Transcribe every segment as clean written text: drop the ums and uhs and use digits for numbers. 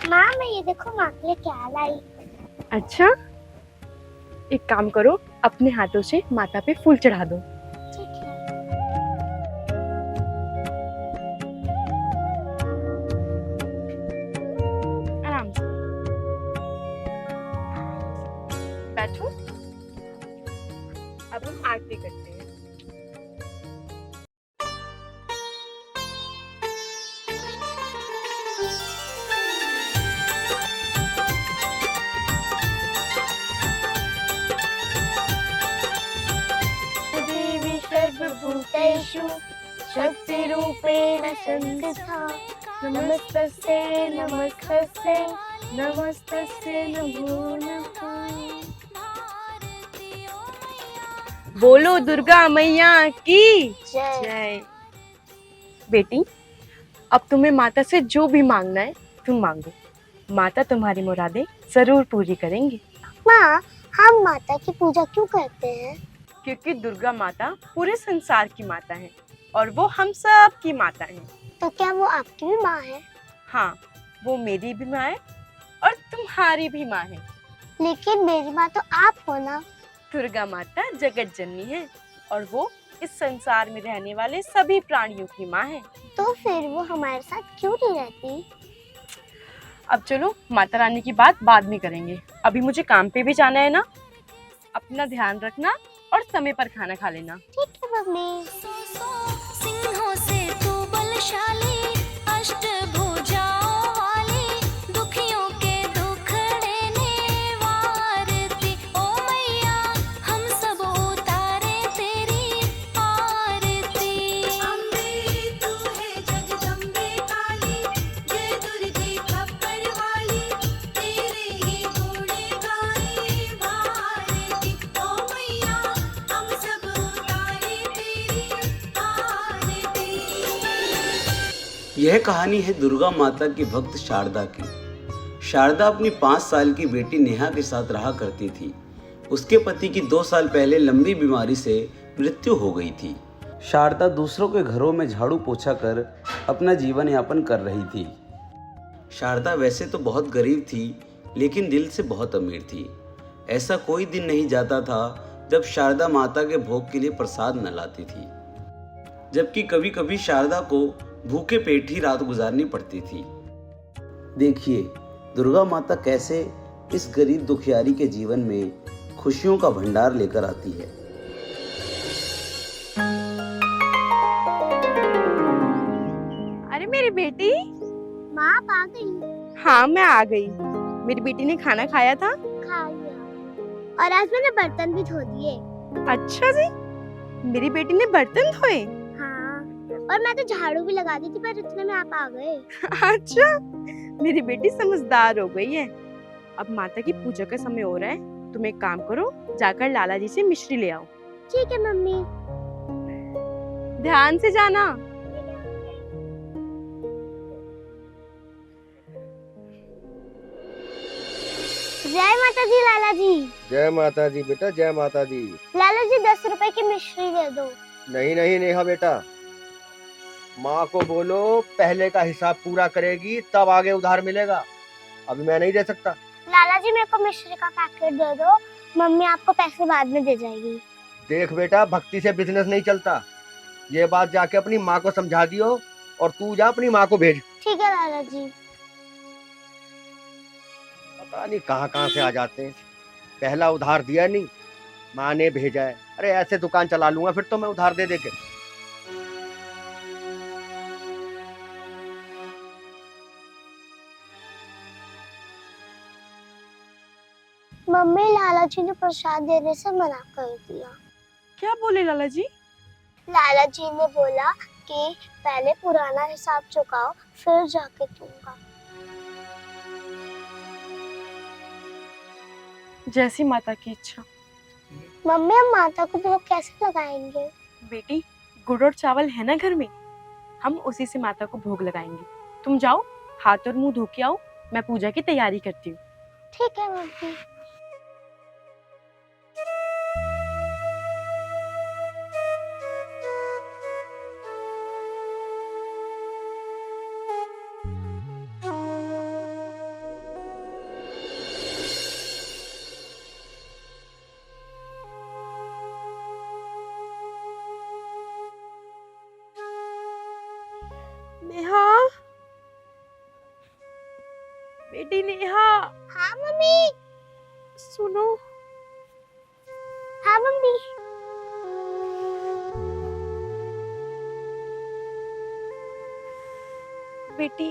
माँ मैं ये देखो माँ के लिए क्या लाई। अच्छा, एक काम करो, अपने हाथों से माता पे फूल चढ़ा दो। ठीक है। आराम से बैठो। अब हम आरती करते हैं। देवी सर्वभूतेषु शक्तिरूपेण संस्थिता नमस्तस्यै नमस्तस्यै नमस्तस्यै नमो नमः। बोलो दुर्गा मैया की जय। जय। बेटी, अब तुम्हें माता से जो भी मांगना है तुम मांगो, माता तुम्हारी मुरादें जरूर पूरी करेंगी। माँ हम माता की पूजा क्यों करते हैं? क्योंकि दुर्गा माता पूरे संसार की माता है और वो हम सब की माता है। तो क्या वो आपकी भी माँ है? हाँ, वो मेरी भी माँ है और तुम्हारी भी माँ है। लेकिन मेरी माँ तो आप हो ना। दुर्गा माता जगत जननी है और वो इस संसार में रहने वाले सभी प्राणियों की माँ है। तो फिर वो हमारे साथ क्यों नहीं रहती? अब चलो माता रानी की बात बाद में करेंगे, अभी मुझे काम पे भी जाना है ना। अपना ध्यान रखना और समय पर खाना खा लेना। ठीक है मम्मी। सिंहों से तू बलशाली, अष्टभुजाओं वाली, दुखियों के दुखड़े निवारती, ओ मैया हम सब उतारे तेरी आरती। अम्बे तू है जगदम्बे काली, जय दुर्गे खप्पर वाली, तेरे ही गुण गाए भारती, ओ मैया हम सब उतारे तेरी आरती। यह कहानी है दुर्गा माता की भक्त शारदा की। शारदा अपनी 5 साल की बेटी नेहा के साथ रहा करती थी। उसके पति की 2 साल पहले लंबी बीमारी से मृत्यु हो गई थी। शारदा दूसरों के घरों में झाड़ू पोछा कर अपना जीवन यापन कर रही थी। शारदा वैसे तो बहुत गरीब थी, लेकिन दिल से बहुत अमीर थी। ऐसा कोई दिन नहीं जाता था जब शारदा माता के भोग के लिए प्रसाद न लाती थी। जबकि कभी कभी शारदा को भूखे पेट ही रात गुजारनी पड़ती थी। देखिए दुर्गा माता कैसे इस गरीब दुखियारी के जीवन में खुशियों का भंडार लेकर आती है। अरे मेरी बेटी। माँ आप आ गई? हाँ मैं आ गई। मेरी बेटी ने खाना खाया था? खा लिया और आज मैंने बर्तन भी धो दिए। अच्छा जी, मेरी बेटी ने बर्तन धोए? हाँ और मैं तो झाड़ू भी लगा दी थी, पर इतने में आप आ गए। अच्छा, मेरी बेटी समझदार हो गई है। अब माता की पूजा का समय हो रहा है, तुम एक काम करो, जाकर लाला जी से मिश्री ले आओ। ठीक है मम्मी। ध्यान से जाना। जय माता दी लाला जी। जय माता दी बेटा, जय माता दी। लाला जी 10 रुपए की मिश्री दे दो। नहीं नहीं नेहा बेटा, माँ को बोलो पहले का हिसाब पूरा करेगी तब आगे उधार मिलेगा, अभी मैं नहीं दे सकता। लाला जी मेरे को मिश्री का पैकेट दे दो, मम्मी आपको पैसे बाद में दे जाएगी। देख बेटा, भक्ति से बिजनेस नहीं चलता, ये बात जाके अपनी माँ को समझा दियो और तू जा अपनी माँ को भेज। ठीक है लाला जी। पता नहीं कहाँ कहाँ से आ जाते हैं। पहला उधार दिया नहीं, माँ ने भेजा है। अरे ऐसे दुकान चला लूंगा फिर तो मैं उधार दे के। मम्मी लाला जी ने प्रसाद देने से मना कर दिया। क्या बोले लाला जी? लाला जी ने बोला कि पहले पुराना हिसाब चुकाओ फिर जाके दूंगा। जैसी माता की इच्छा। मम्मी हम माता को भोग कैसे लगाएंगे? बेटी, गुड़ और चावल है ना घर में, हम उसी से माता को भोग लगाएंगे। तुम जाओ, हाथ और मुंह धो के आओ, मैं पूजा की तैयारी करती हूँ। ठीक है मम्मी। बेटी नेहा, हाँ मम्मी। सुनो। हाँ मम्मी। बेटी,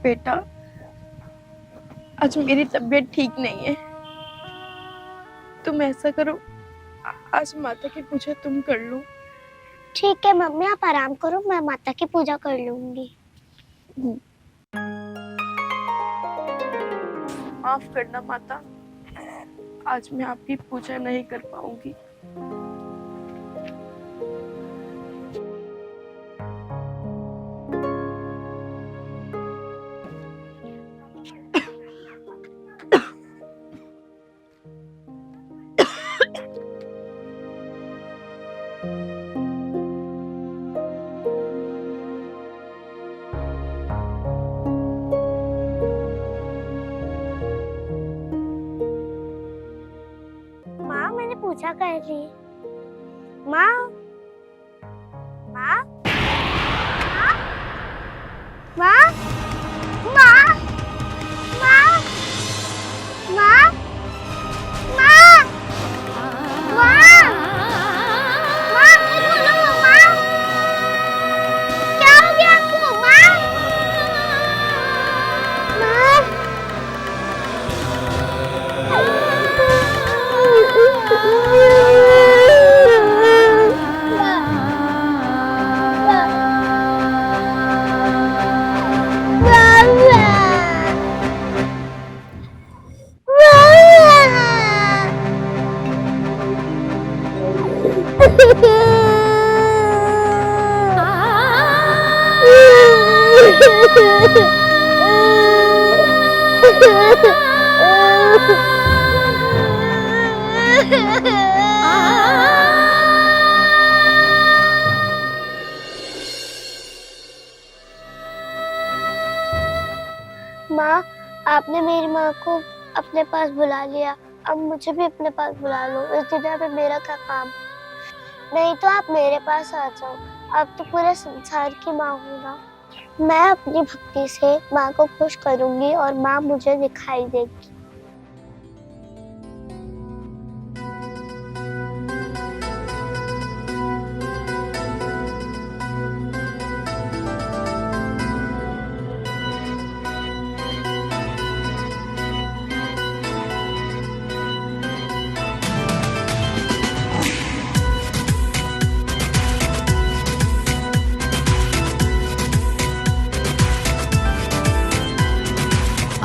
बेटा आज मेरी तबीयत ठीक नहीं है। तुम ऐसा करो, आज माता की पूजा तुम कर लो। ठीक है मम्मी, आप आराम करो, मैं माता की पूजा कर लूंगी। माफ करना माता, आज मैं आपकी पूजा नहीं कर पाऊंगी। माँ मैंने पूजा कर ली। माँ माँ माँ माँ माँ माँ माँ माँ माँ बोलो माँ, क्या हो गया आपको? माँ माँ माँ, आपने मेरी माँ को अपने पास बुला लिया, अब मुझे भी अपने पास बुला लो। इस दुनिया में मेरा क्या काम? नहीं तो आप मेरे पास आ जाओ, अब तो पूरे संसार की माँ हूँ ना। मैं अपनी भक्ति से माँ को खुश करूंगी और माँ मुझे दिखाई देगी।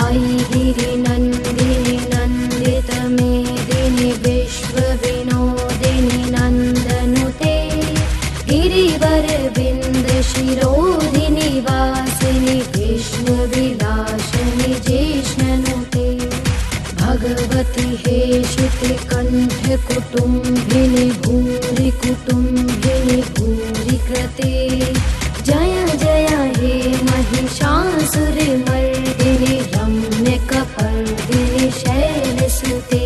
आई गिरिनन्दिनि नन्दितमेदिनि विश्वविनोदिनि नन्दनुते गिरिवरविन्दशिरोधिनि वासिनि विश्वविलासिनि जिष्णनुते भगवति हेषिते कण्ठकुटुम्बिनि भूरि कुटुम्बिनि भूरि कृते जय जय हे महिषासुरमर्दिनि रम्यकपर्दिनि शैलसुते।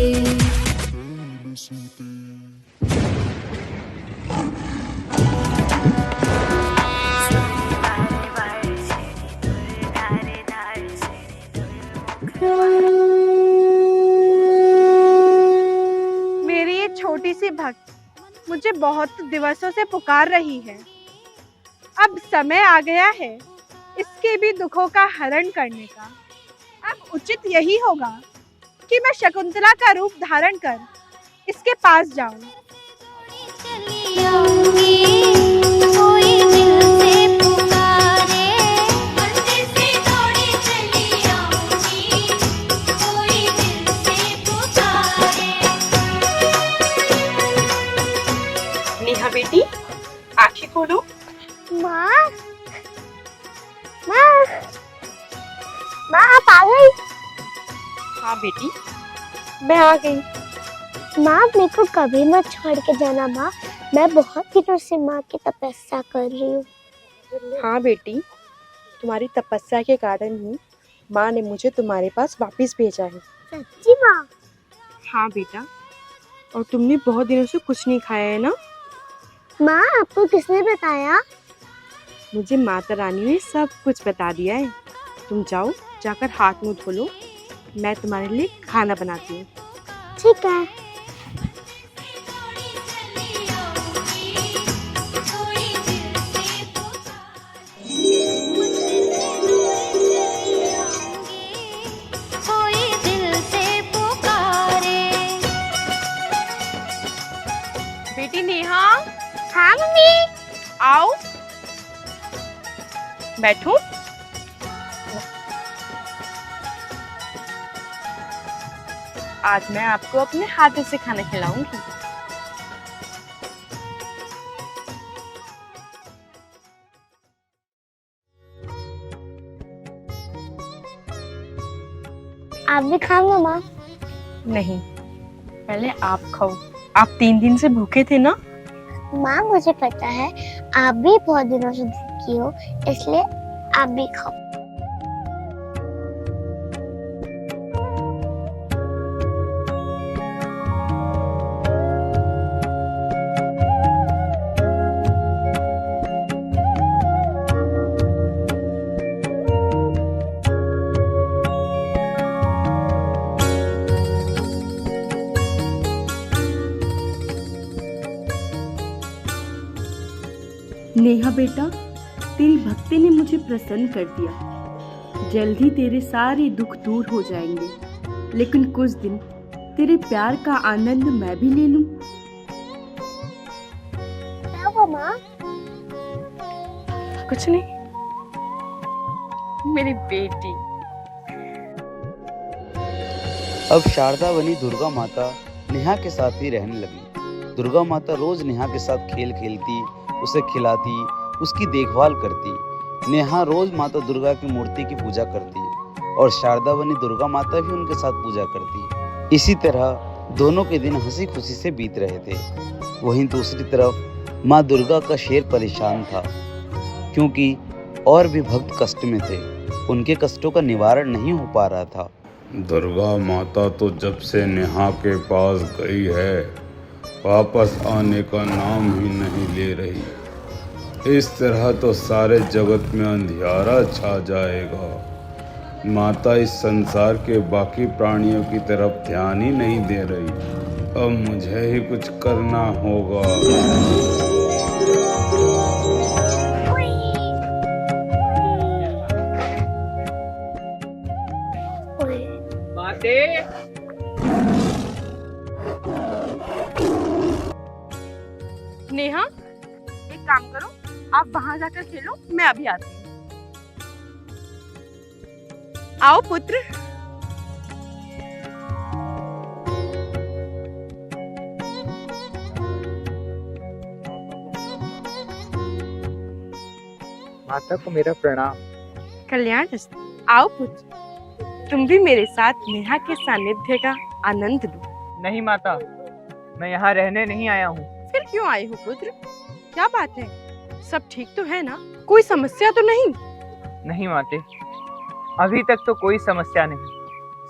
मेरी ये छोटी सी भक्त मुझे बहुत दिवसों से पुकार रही है। अब समय आ गया है इसके भी दुखों का हरण करने का। अब उचित यही होगा कि मैं शकुंतला का रूप धारण कर इसके पास जाऊं। चली आऊंगी कोई दिल से पुकारे, मंदिर से दौड़ी चली आऊंगी कोई दिल से पुकारे। नेहा बेटी, आंखें खोलो। माँ माँ माँ, आप आ गई? हाँ बेटी, मैं आ गई। माँ मेरे को कभी मत छोड़ के जाना माँ, मैं बहुत दिनों से माँ की तपस्या कर रही हूँ। हाँ बेटी, तुम्हारी तपस्या के कारण ही माँ ने मुझे तुम्हारे पास वापस भेजा है। सच्ची माँ? हाँ बेटा, और तुमने बहुत दिनों से कुछ नहीं खाया है ना? माँ आपको किसने बताया? मुझे माता रानी ने सब कुछ बता दिया है। तुम जाओ, जाकर हाथ मुंह धो लो, मैं तुम्हारे लिए खाना बनाती हूँ। ठीक है। कोई दिल से पुकारे। बेटी नेहा, हाँ मम्मी। आओ, बैठो। आज मैं आपको अपने हाथों से खाना खिलाऊंगी। आप भी खाओगे माँ? नहीं, पहले आप खाओ। आप 3 दिन से भूखे थे ना? माँ मुझे पता है आप भी बहुत दिनों से भूखी हो, इसलिए आप भी खाओ। नेहा बेटा, तेरी भक्ति ने मुझे प्रसन्न कर दिया। जल्द ही तेरे सारे दुख दूर हो जाएंगे, लेकिन कुछ दिन तेरे प्यार का आनंद मैं भी ले लूं। क्या हुआ माँ? कुछ नहीं, मेरी बेटी। अब शारदा बनी दुर्गा माता नेहा के साथ ही रहने लगी। दुर्गा माता रोज नेहा के साथ खेल खेलती, उसे खिलाती, उसकी देखभाल करती। नेहा रोज माता दुर्गा की मूर्ति की पूजा करती और शारदा बनी दुर्गा माता भी उनके साथ पूजा करती। इसी तरह दोनों के दिन हंसी खुशी से बीत रहे थे। वहीं दूसरी तरफ माँ दुर्गा का शेर परेशान था, क्योंकि और भी भक्त कष्ट में थे। उनके कष्टों का निवारण नहीं हो पा रहा था। दुर्गा माता तो जब से नेहा के पास गई है, वापस आने का नाम ही नहीं ले रही। इस तरह तो सारे जगत में अंधियारा छा जाएगा। माता इस संसार के बाकी प्राणियों की तरफ ध्यान ही नहीं दे रही। अब मुझे ही कुछ करना होगा। नेहा, एक काम करो, आप वहां जाकर खेलो, मैं अभी आती हूँ। आओ पुत्र। माता को मेरा प्रणाम। कल्याण अस्तु। आओ पुत्र, तुम भी मेरे साथ नेहा के सानिध्य का आनंद लो। नहीं माता, मैं यहाँ रहने नहीं आया हूँ। फिर क्यों आए हो पुत्र? क्या बात है? सब ठीक तो है ना? कोई समस्या तो नहीं? नहीं माते, अभी तक तो कोई समस्या नहीं,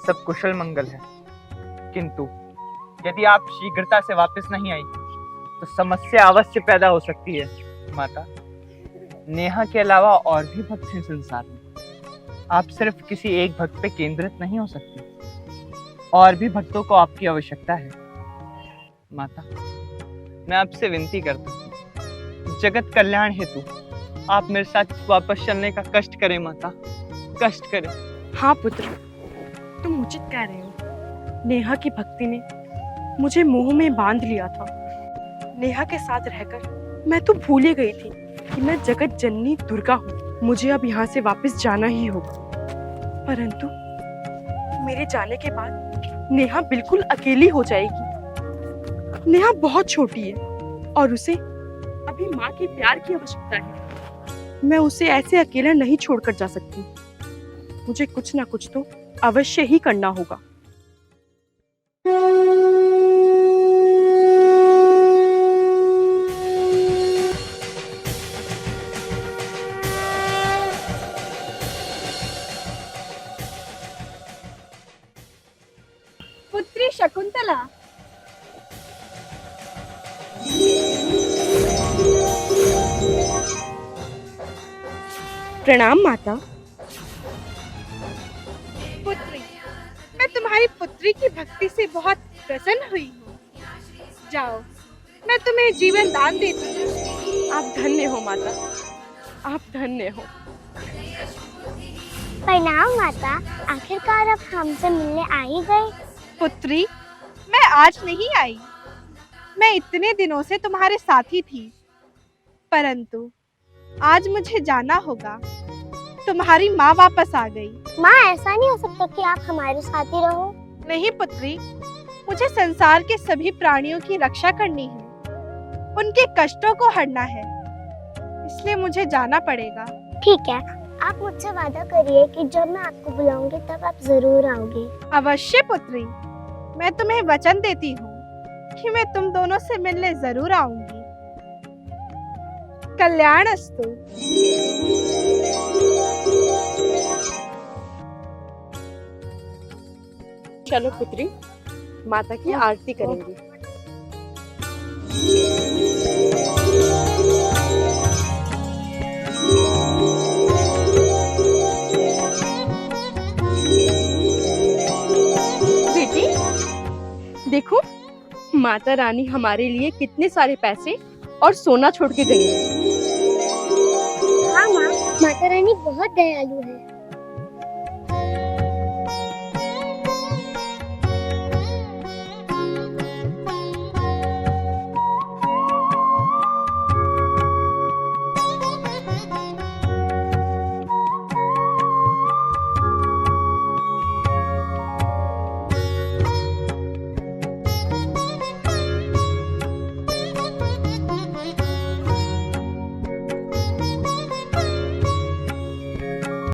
सब कुशल मंगल है। किंतु यदि आप शीघ्रता से वापस नहीं आई तो समस्या अवश्य पैदा हो सकती है। माता, नेहा के अलावा और भी भक्त हैं संसार में। आप सिर्फ किसी एक भक्त पे केंद्रित नहीं हो सकती, और भी भक्तों को आपकी आवश्यकता है। माता, मैं आपसे विनती करता हूँ, जगत कल्याण हेतु आप मेरे साथ वापस चलने का कष्ट करें माता, कष्ट करें। हाँ पुत्र, तुम उचित कह रहे हो। नेहा की भक्ति ने मुझे मोह में बांध लिया था। नेहा के साथ रहकर मैं तो भूल ही गई थी कि मैं जगत जननी दुर्गा हूँ। मुझे अब यहाँ से वापस जाना ही होगा। परंतु मेरे जाने के बाद नेहा बिल्कुल अकेली हो जाएगी। नेहा बहुत छोटी है और उसे अभी माँ के प्यार की आवश्यकता है। मैं उसे ऐसे अकेला नहीं छोड़कर जा सकती। मुझे कुछ ना कुछ तो अवश्य ही करना होगा। पुत्री शकुंतला, प्रणाम माता। पुत्री, मैं तुम्हारी पुत्री की भक्ति से बहुत प्रसन्न हुई हूँ। जाओ, मैं तुम्हें जीवन दान देती हूँ। आप धन्य हो माता, आप धन्य हो। प्रणाम माता, आखिरकार अब हमसे मिलने आ ही गए। पुत्री, मैं आज नहीं आई। मैं इतने दिनों से तुम्हारे साथ ही थी, परंतु आज मुझे जाना होगा। तुम्हारी माँ वापस आ गई। माँ, ऐसा नहीं हो सकता कि आप हमारे साथ ही रहो। नहीं पुत्री, मुझे संसार के सभी प्राणियों की रक्षा करनी है, उनके कष्टों को हरना है, इसलिए मुझे जाना पड़ेगा। ठीक है, आप मुझसे वादा करिए कि जब मैं आपको बुलाऊंगी तब आप जरूर आओगे। अवश्य पुत्री, मैं तुम्हें वचन देती हूँ कि मैं तुम दोनों से मिलने जरूर आऊंगी। कल्याणस्तु। चलो पुत्री, माता की आरती करेंगे। बेटी, देखो माता रानी हमारे लिए कितने सारे पैसे और सोना छोड़ के गई है। हाँ माँ, माता रानी बहुत दयालु है।